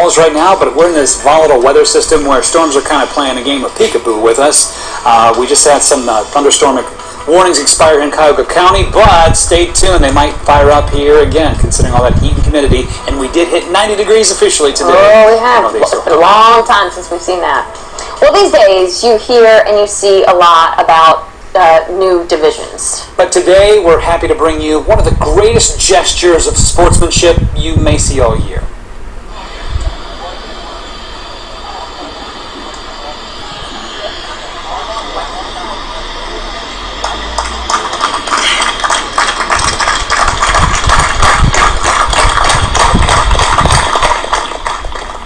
miles right now, but we're in this volatile weather system where storms are kind of playing a game of peekaboo with us. We just had some thunderstorm warnings expire in Cuyahoga County, but stay tuned. They might fire up here again, considering all that heat and humidity. And we did hit 90 degrees officially today. Oh, we have. It's a long time since we've seen that. Well, these days you hear and you see a lot about new divisions. But today we're happy to bring you one of the greatest gestures of sportsmanship you may see all year.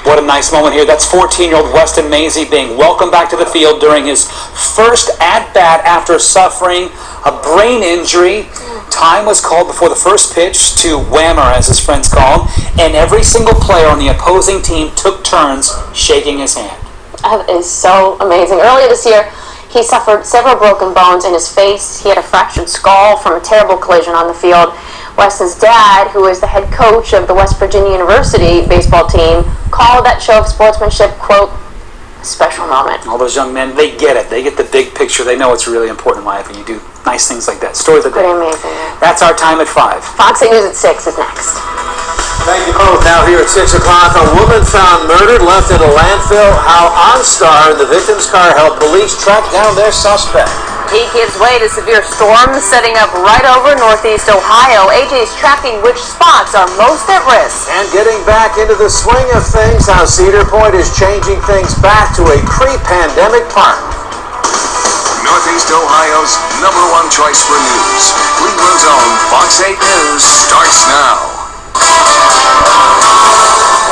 What a nice moment here. That's 14-year-old Weston Mazie being welcomed back to the field during his first at-bat after suffering a brain injury. Time was called before the first pitch to Whammer, as his friends call him, and every single player on the opposing team took turns shaking his hand. That is so amazing. Earlier this year, he suffered several broken bones in his face. He had a fractured skull from a terrible collision on the field. Weston's dad, who is the head coach of the West Virginia University baseball team, called that show of sportsmanship, quote, a special moment. All those young men, they get it. They get the big picture. They know it's really important in life, and you do nice things like that. Story of the day. Pretty amazing. That's our time at 5. Fox 8 News at 6 is next. Thank you both. Now here at 6 o'clock, a woman found murdered, left in a landfill. How OnStar and the victim's car helped police track down their suspect. He gives way to severe storms setting up right over northeast Ohio. AJ's tracking which spots are most at risk. And getting back into the swing of things, how Cedar Point is changing things back to a pre-pandemic park. Northeast Ohio's #1 choice for news. Cleveland's own Fox 8 News starts now.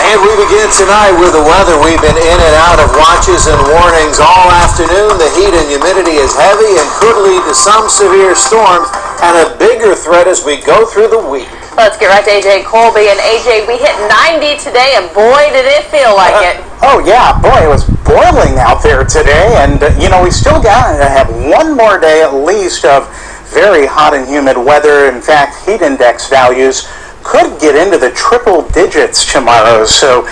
And we begin tonight with the weather. We've been in and out of watches and warnings all afternoon. The heat and humidity is heavy and could lead to some severe storms and a bigger threat as we go through the week. Let's get right to AJ Colby. And AJ, we hit 90 today, and boy, did it feel like it. Oh, yeah. Boy, it was boiling out there today. And, we still got to have one more day at least of very hot and humid weather. In fact, heat index values could get into the triple digits tomorrow, so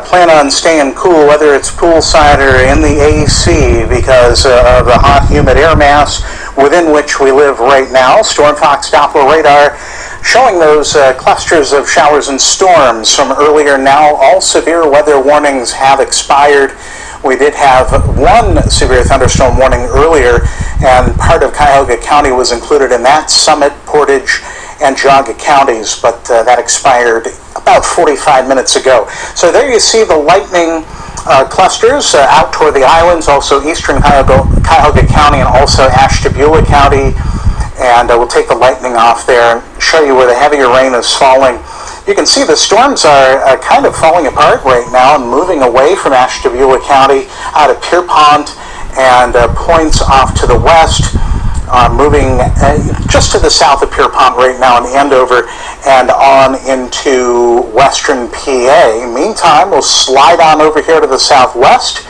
plan on staying cool, whether it's poolside or in the AC, because of the hot, humid air mass within which we live right now. StormFox Doppler radar showing those clusters of showers and storms from earlier. Now all severe weather warnings have expired. We did have one severe thunderstorm warning earlier, and part of Cuyahoga County was included in that, Summit, Portage, and Geauga counties, but that expired about 45 minutes ago. So there you see the lightning clusters out toward the islands, also eastern Cuyahoga County and also Ashtabula County. And we'll take the lightning off there and show you where the heavier rain is falling. You can see the storms are kind of falling apart right now and moving away from Ashtabula County out of Pierpont and points off to the west. Moving just to the south of Pierpont right now in Andover and on into western PA. Meantime, we'll slide on over here to the southwest.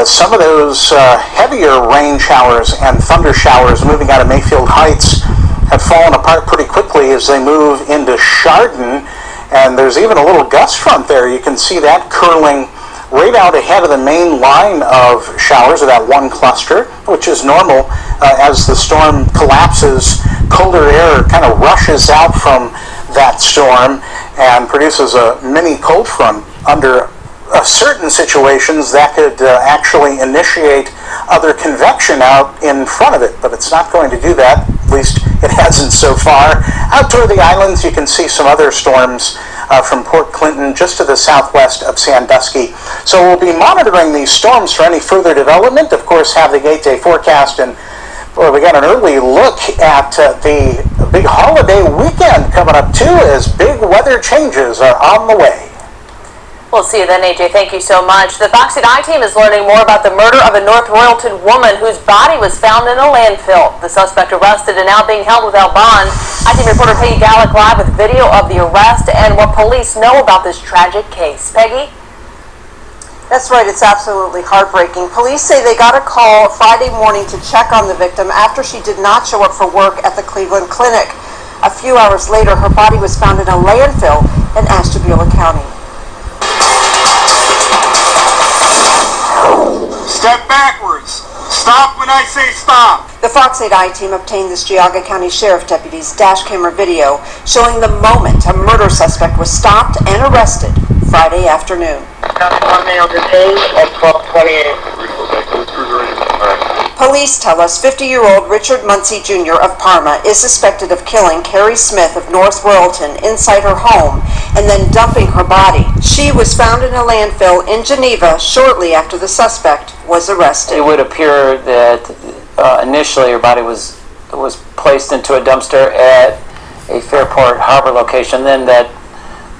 Some of those heavier rain showers and thunder showers moving out of Mayfield Heights have fallen apart pretty quickly as they move into Chardon. And there's even a little gust front there. You can see that curling right out ahead of the main line of showers of that one cluster, which is normal as the storm collapses. Colder air kind of rushes out from that storm and produces a mini cold front. Under certain situations, that could actually initiate other convection out in front of it, but it's not going to do that. At least it hasn't so far. Out toward the islands, you can see some other storms from Port Clinton just to the southwest of Sandusky. So we'll be monitoring these storms for any further development. Of course, have the 8-day forecast, and well, we got an early look at the big holiday weekend coming up too, as big weather changes are on the way. We'll see you then, AJ. Thank you so much. The Fox 8 I team is learning more about the murder of a North Royalton woman whose body was found in a landfill. The suspect arrested and now being held without bond. I team reporter Peggy Gallick live with video of the arrest and what police know about this tragic case. Peggy? That's right. It's absolutely heartbreaking. Police say they got a call Friday morning to check on the victim after she did not show up for work at the Cleveland Clinic. A few hours later, her body was found in a landfill in Ashtabula County. that backwards. Stop when I say stop. The Fox 8 I-team obtained this Geauga County Sheriff deputy's dash camera video showing the moment a murder suspect was stopped and arrested Friday afternoon. Police tell us 50-year-old Richard Muncie Jr. of Parma is suspected of killing Carrie Smith of North Royalton inside her home and then dumping her body. She was found in a landfill in Geneva shortly after the suspect was arrested. It would appear that initially her body was placed into a dumpster at a Fairport Harbor location, then that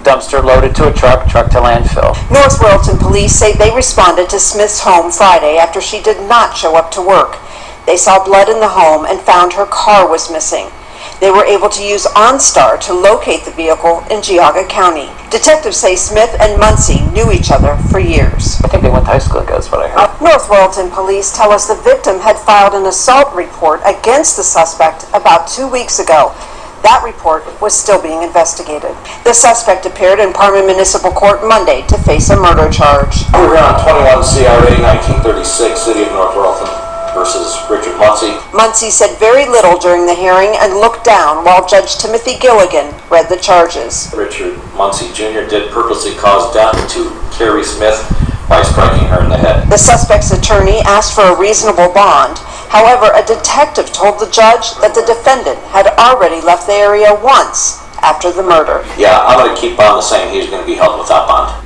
dumpster loaded to a truck to landfill. North Royalton police say they responded to Smith's home Friday after she did not show up to work. They saw blood in the home and found her car was missing. They were able to use OnStar to locate the vehicle in Geauga County. Detectives say Smith and Muncie knew each other for years. I think they went to high school, that's what I heard. North Royalton police tell us the victim had filed an assault report against the suspect about 2 weeks ago. That report was still being investigated. The suspect appeared in Parma Municipal Court Monday to face a murder charge. We're here on 21 CRA 1936, City of North Royalton versus Richard Muncie. Muncie said very little during the hearing and looked down while Judge Timothy Gilligan read the charges. Richard Muncie Jr. did purposely cause death to Carrie Smith by striking her in the head. The suspect's attorney asked for a reasonable bond. However, a detective told the judge that the defendant had already left the area once after the murder. Yeah, I'm going to keep on the saying he's going to be held without bond.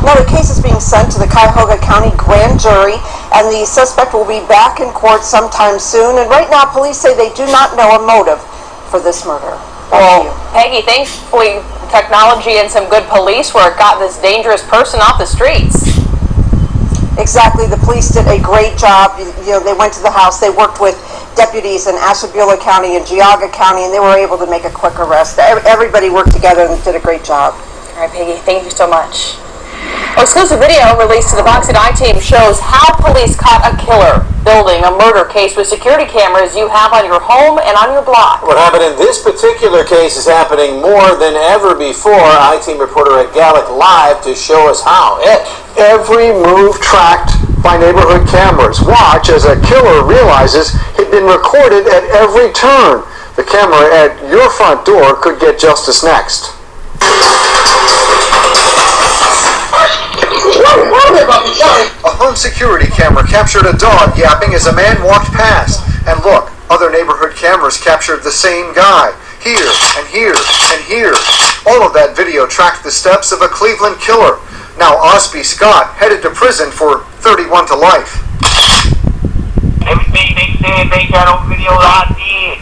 Now the case is being sent to the Cuyahoga County Grand Jury, and the suspect will be back in court sometime soon. And right now, police say they do not know a motive for this murder. Well, Peggy, thankfully technology and some good police work got this dangerous person off the streets. Exactly. The police did a great job. You know, they went to the house. They worked with deputies in Ashtabula County and Geauga County, and they were able to make a quick arrest. Everybody worked together and did a great job. All right, Peggy, thank you so much. Exclusive video released to the Fox 8 I-team shows how police caught a killer building a murder case with security cameras you have on your home and on your block. What happened in this particular case is happening more than ever before. I-team reporter at Gallic Live to show us how. Every move tracked by neighborhood cameras. Watch as a killer realizes he'd been recorded at every turn. The camera at your front door could get justice next. A home security camera captured a dog yapping as a man walked past. And look, other neighborhood cameras captured the same guy. Here, and here, and here. All of that video tracked the steps of a Cleveland killer. Now Osby Scott headed to prison for 31 to life. Everything they said they got on video I did.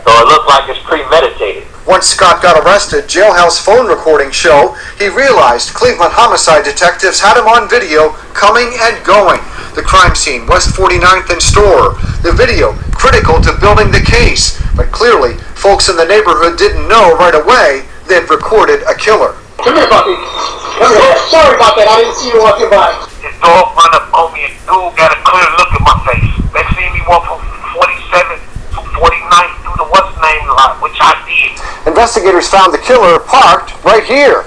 So it looked like it's premeditated. Once Scott got arrested, jailhouse phone recordings show he realized Cleveland homicide detectives had him on video coming and going. The crime scene, West 49th and Store. The video, critical to building the case. But clearly, folks in the neighborhood didn't know right away they'd recorded a killer. Come here, Bucky. Come here. Sorry about that. I didn't see you walking by. This dog run up on me and dude got a clear look at my face. They see me walk from 47 to 49th through the what's name lot, which I did. Investigators found the killer parked right here.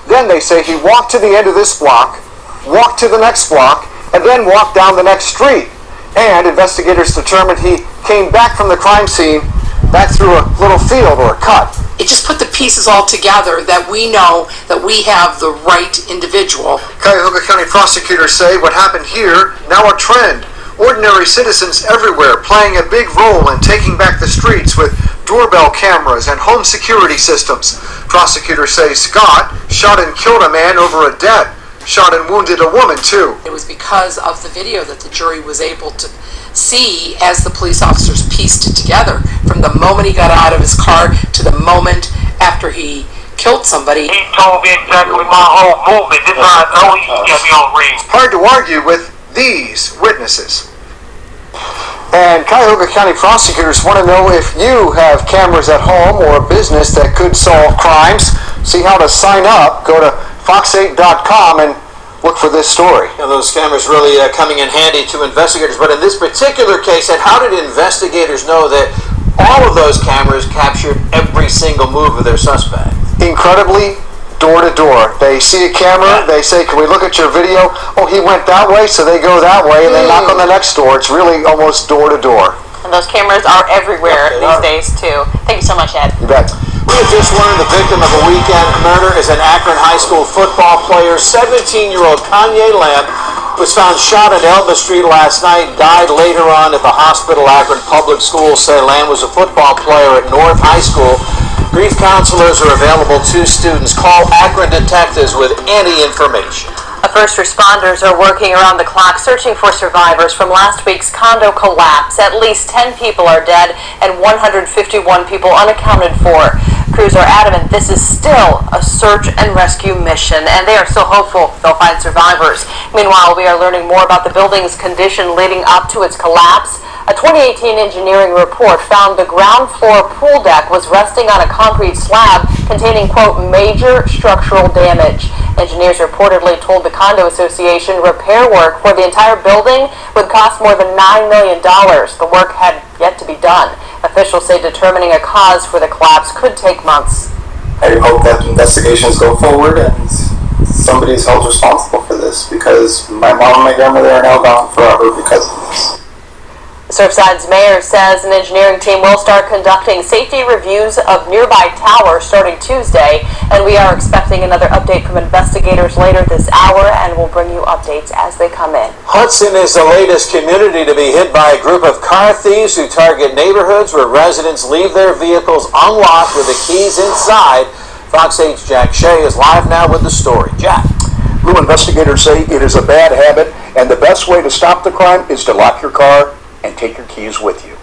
Then they say he walked to the end of this block, walked to the next block, and then walked down the next street. And investigators determined he came back from the crime scene back through a little field or a cut. It just put the pieces all together that we know that we have the right individual. Cuyahoga County prosecutors say what happened here, now a trend. Ordinary citizens everywhere playing a big role in taking back the streets with doorbell cameras and home security systems. Prosecutors say Scott shot and killed a man over a debt. Shot and wounded a woman, too. It was because of the video that the jury was able to see as the police officers pieced it together from the moment he got out of his car to the moment after he killed somebody. He told me exactly my whole movement. This is how I know he can get me on ring. Hard to argue with these witnesses. And Cuyahoga County prosecutors want to know if you have cameras at home or a business that could solve crimes. See how to sign up. Go to fox8.com and look for this story. You know, those cameras really coming in handy to investigators. But in this particular case, and how did investigators know that all of those cameras captured every single move of their suspect? Incredibly, door to door. They see a camera, they say, can we look at your video? Oh, he went that way, so they go that way, and they knock on the next door. It's really almost door to door. And those cameras are everywhere these days, too. Thank you so much, Ed. You bet. We have just learned the victim of a weekend murder is an Akron High School football player. 17-year-old Kanye Lamb was found shot at Elba Street last night, died later on at the hospital. Akron Public Schools say Lamb was a football player at North High School. Grief counselors are available to students. Call Akron detectives with any information. First responders are working around the clock searching for survivors from last week's condo collapse. At least 10 people are dead and 151 people unaccounted for. Crews are adamant this is still a search and rescue mission, and they are so hopeful they'll find survivors. Meanwhile, we are learning more about the building's condition leading up to its collapse. A 2018 engineering report found the ground floor pool deck was resting on a concrete slab containing, quote, major structural damage. Engineers reportedly told the condo association repair work for the entire building would cost more than $9 million. The work had yet to be done. Officials say determining a cause for the collapse could take months. I hope that investigations go forward and somebody's held responsible for this, because my mom and my grandmother are now gone forever because of this. Surfside's mayor says an engineering team will start conducting safety reviews of nearby towers starting Tuesday, and we are expecting another update from investigators later this hour, and we'll bring you updates as they come in. Hudson is the latest community to be hit by a group of car thieves who target neighborhoods where residents leave their vehicles unlocked with the keys inside. Fox 8's Jack Shea is live now with the story. Jack. Blue investigators say it is a bad habit, and the best way to stop the crime is to lock your car and take your keys with you.